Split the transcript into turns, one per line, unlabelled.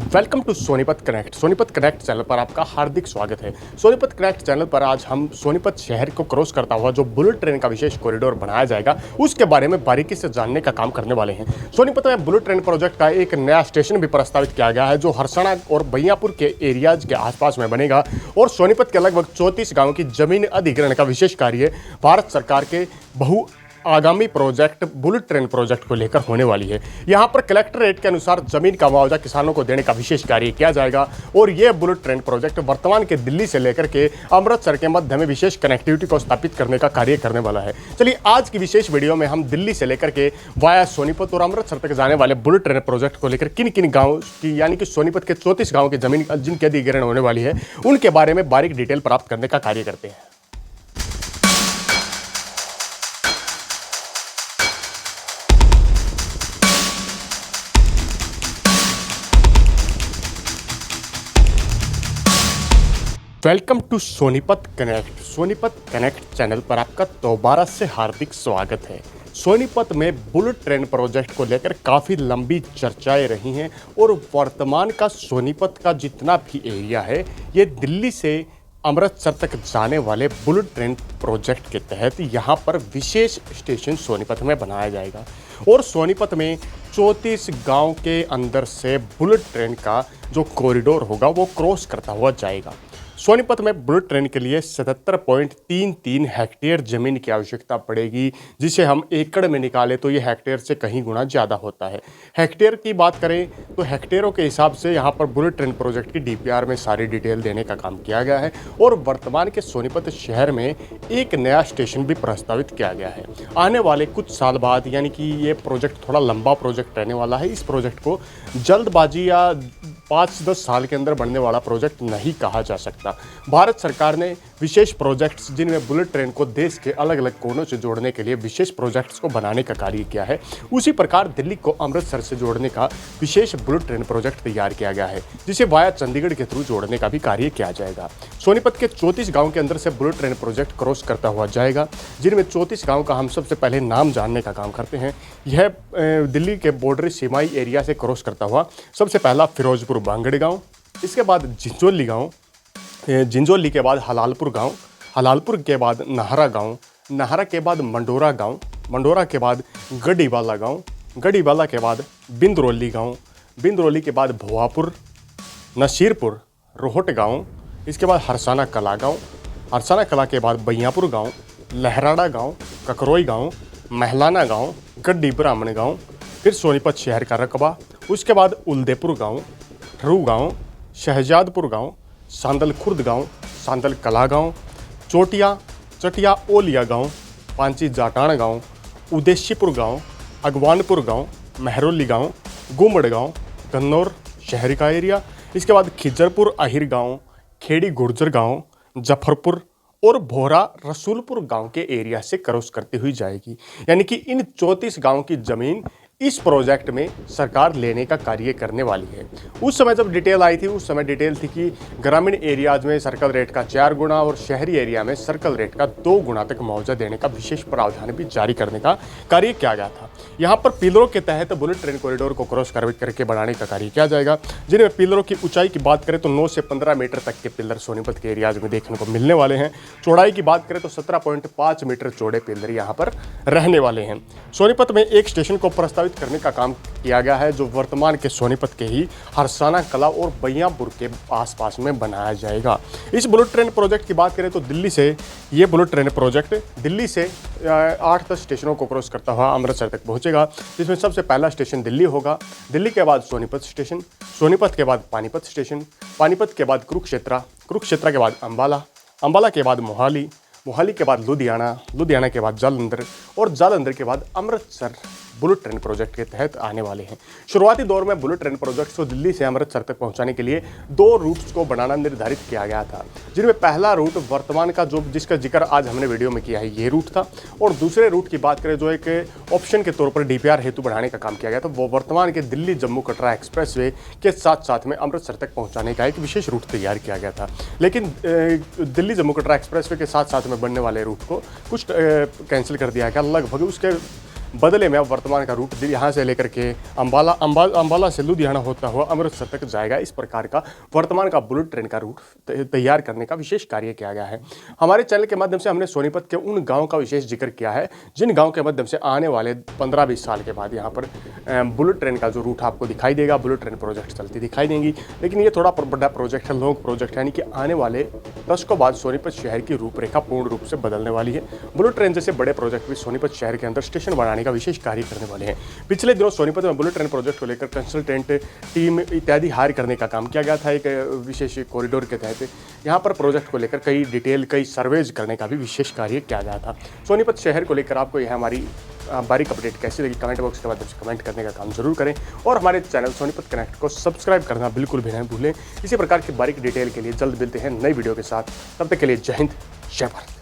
Welcome to Sonipat connect. Sonipat connect channel पर आपका हार्दिक स्वागत है। सोनीपत कनेक्ट चैनल पर आज हम सोनीपत शहर को क्रॉस करता हुआ जो बुलेट ट्रेन का विशेष कॉरिडोर बनाया जाएगा उसके बारे में बारीकी से जानने का काम करने वाले हैं। सोनीपत में बुलेट ट्रेन प्रोजेक्ट का एक नया स्टेशन भी प्रस्तावित किया गया है जो हरसाना और बहियापुर के एरियाज के आसपास में बनेगा और सोनीपत के लगभग 34 गाँव की जमीन अधिग्रहण का विशेष कार्य भारत सरकार के आगामी प्रोजेक्ट बुलेट ट्रेन प्रोजेक्ट को लेकर होने वाली है। यहां पर कलेक्टरेट के अनुसार जमीन का मुआवजा किसानों को देने का विशेष कार्य किया जाएगा और यह बुलेट ट्रेन प्रोजेक्ट वर्तमान के दिल्ली से लेकर के अमृतसर के मध्य में विशेष कनेक्टिविटी को स्थापित करने का कार्य करने वाला है। चलिए आज की विशेष वीडियो में हम दिल्ली से लेकर के वाया सोनीपत और अमृतसर तक जाने वाले बुलेट ट्रेन प्रोजेक्ट को लेकर किन किन गाँव की यानी कि सोनीपत के 34 गाँव की जमीन जिनकी अधिग्रहण होने वाली है उनके बारे में बारीक डिटेल प्राप्त करने का कार्य करते हैं। Welcome to Sonipat connect. Sonipat connect channel पर आपका दोबारा से हार्दिक स्वागत है। सोनीपत में बुलेट ट्रेन प्रोजेक्ट को लेकर काफ़ी लंबी चर्चाएं रही हैं और वर्तमान का सोनीपत का जितना भी एरिया है ये दिल्ली से अमृतसर तक जाने वाले बुलेट ट्रेन प्रोजेक्ट के तहत यहाँ पर विशेष स्टेशन सोनीपत में बनाया जाएगा और सोनीपत में 34 गांव के अंदर से बुलेट ट्रेन का जो कॉरिडोर होगा वो क्रॉस करता हुआ जाएगा। सोनीपत में बुलेट ट्रेन के लिए 77.33 हेक्टेयर ज़मीन की आवश्यकता पड़ेगी, जिसे हम एकड़ में निकालें तो ये हेक्टेयर से कहीं गुना ज़्यादा होता है। हेक्टेयर की बात करें तो हेक्टेयरों के हिसाब से यहाँ पर बुलेट ट्रेन प्रोजेक्ट की डीपीआर में सारी डिटेल देने का काम किया गया है और वर्तमान के सोनीपत शहर में एक नया स्टेशन भी प्रस्तावित किया गया है। आने वाले कुछ साल बाद यानी कि ये प्रोजेक्ट थोड़ा लंबा प्रोजेक्ट रहने वाला है। इस प्रोजेक्ट को जल्दबाजी या 5-10 साल के अंदर बनने वाला प्रोजेक्ट नहीं कहा जा सकता। भारत सरकार ने विशेष प्रोजेक्ट्स जिनमें बुलेट ट्रेन को देश के अलग अलग कोनों से जोड़ने के लिए विशेष प्रोजेक्ट्स को बनाने का कार्य किया है। उसी प्रकार दिल्ली को अमृतसर से जोड़ने का विशेष बुलेट ट्रेन प्रोजेक्ट तैयार किया गया है जिसे वाया चंडीगढ़ के थ्रू जोड़ने का भी कार्य किया जाएगा। सोनीपत के 34 गाँव के अंदर से बुलेट ट्रेन प्रोजेक्ट क्रॉस करता हुआ जाएगा, जिनमें 34 गाँव का हम सबसे पहले नाम जानने का काम करते हैं। यह दिल्ली के बॉर्डरी सीमाई एरिया से क्रॉस करता हुआ सबसे पहला फिरोजपुर बांगड़ गाँव, इसके बाद झिंझोली गाँव, झिंझोली के बाद हलालपुर गांव, हलालपुर के बाद नाहरा गांव, नाहरा के बाद मंडोरा गांव, मंडोरा के बाद गढ़ीवाला गांव, गढ़ीवाला के बाद बिंदरौली गांव, बिंदरौली के बाद भोआपुर, नसीरपुर, रोहट गांव, इसके बाद हरसाना कला गांव, हरसाना कला के बाद बहियापुर गांव, लहराड़ा गांव, ककरोई गांव, महलाना गांव, गड्डी ब्राह्मण गांव, फिर सोनीपत शहर का रकबा, उसके बाद उलदेपुर गांव, ठरू गांव, शहजादपुर गांव, सांदल खुर्द गांव, सांदल कला गांव, चोटिया चटिया ओलिया गांव, पांची जाटान गांव, उदेशीपुर गांव, अगवानपुर गांव, महरौली गांव, गुमड़ गांव, गन्नौर शहर का एरिया, इसके बाद खिजरपुर आहिर गांव, खेड़ी गुर्जर गांव, जफरपुर और भोरा रसूलपुर गांव के एरिया से क्रॉस करती हुई जाएगी। यानी कि इन 34 गांव की ज़मीन इस प्रोजेक्ट में सरकार लेने का कार्य करने वाली है। उस समय जब डिटेल आई थी उस समय डिटेल थी कि ग्रामीण एरियाज में सर्कल रेट का 4 गुना और शहरी एरिया में सर्कल रेट का 2 गुना तक मुआवजा देने का विशेष प्रावधान भी जारी करने का कार्य किया गया था। यहाँ पर पिलरों के तहत बुलेट ट्रेन कॉरिडोर को क्रॉस करके बढ़ाने का कार्य किया जाएगा, जिनमें पिलरों की ऊंचाई की बात करें तो 9 से 15 मीटर तक के पिलर सोनीपत के एरियाज में देखने को मिलने वाले हैं। चौड़ाई की बात करें तो 17.5 मीटर चौड़े पिलर यहाँ पर रहने वाले हैं। सोनीपत में एक स्टेशन को प्रस्तावित करने का काम किया गया है जो वर्तमान के सोनीपत के ही हरसाना कला और बहियापुर के आसपास में बनाया जाएगा। इस बुलेट ट्रेन प्रोजेक्ट की बात करें तो दिल्ली से ये बुलेट ट्रेन प्रोजेक्ट दिल्ली से 8-10 स्टेशनों को क्रॉस करता हुआ अमृतसर तक पहुंचेगा, जिसमें सबसे पहला स्टेशन दिल्ली होगा। दिल्ली के बाद सोनीपत स्टेशन, सोनीपत के बाद पानीपत स्टेशन, पानीपत के बाद कुरुक्षेत्र, कुरुक्षेत्र के बाद अंबाला, अंबाला के बाद मोहाली, मोहाली के बाद लुधियाना, लुधियाना के बाद जालंधर और जालंधर के बाद अमृतसर बुलेट ट्रेन प्रोजेक्ट के तहत आने वाले हैं। शुरुआती दौर में बुलेट ट्रेन प्रोजेक्ट को दिल्ली से अमृतसर तक पहुंचाने के लिए 2 रूट्स को बनाना निर्धारित किया गया था, जिनमें पहला रूट वर्तमान का जो जिसका जिक्र आज हमने वीडियो में किया है ये रूट था और दूसरे रूट की बात करें जो एक ऑप्शन के तौर पर डीपीआर हेतु बढ़ाने का काम किया गया था वो वर्तमान के दिल्ली जम्मू कटरा एक्सप्रेसवे के साथ साथ में अमृतसर तक पहुँचाने का एक विशेष रूट तैयार किया गया था। लेकिन दिल्ली जम्मू कटरा एक्सप्रेसवे के साथ साथ में बनने वाले रूट को कुछ कैंसिल कर दिया गया। लगभग उसके बदले में अब वर्तमान का रूट यहाँ से लेकर के अंबाला से लुधियाना होता हुआ अमृतसर तक जाएगा। इस प्रकार का वर्तमान का बुलेट ट्रेन का रूट तैयार करने का विशेष कार्य किया गया है। हमारे चैनल के माध्यम से हमने सोनीपत के उन गाँव का विशेष जिक्र किया है जिन गाँव के माध्यम से आने वाले 15-20 साल के बाद यहाँ पर बुलेट ट्रेन का जो रूट आपको दिखाई देगा, बुलेट ट्रेन प्रोजेक्ट चलती दिखाई देंगी। लेकिन ये थोड़ा बड़ा प्रोजेक्ट है, लॉन्ग प्रोजेक्ट है, यानी कि आने वाले दशकों बाद सोनीपत शहर की रूपरेखा पूर्ण रूप से बदलने वाली है। बुलेट ट्रेन जैसे बड़े प्रोजेक्ट भी सोनीपत शहर के अंदर स्टेशन बनाने का विशेष कार्य करने वाले हैं। पिछले दिनों सोनीपत में बुलेट ट्रेन प्रोजेक्ट को लेकर कंसल्टेंट टीम इत्यादि हायर करने का काम किया गया था। एक विशेष कॉरिडोर के तहत यहाँ पर प्रोजेक्ट को लेकर कई सर्वेज करने का भी विशेष कार्य किया गया था। सोनीपत शहर को लेकर आपको यह हमारी बारीक अपडेट कैसी लगी, कमेंट बॉक्स के माध्यम से कमेंट करने का काम जरूर करें और हमारे चैनल सोनीपत कनेक्ट को सब्सक्राइब करना बिल्कुल भी नहीं भूलें। इसी प्रकार की बारीक डिटेल के लिए जल्द मिलते हैं नई वीडियो के साथ। तब तक के लिए जय हिंद, जय भारत।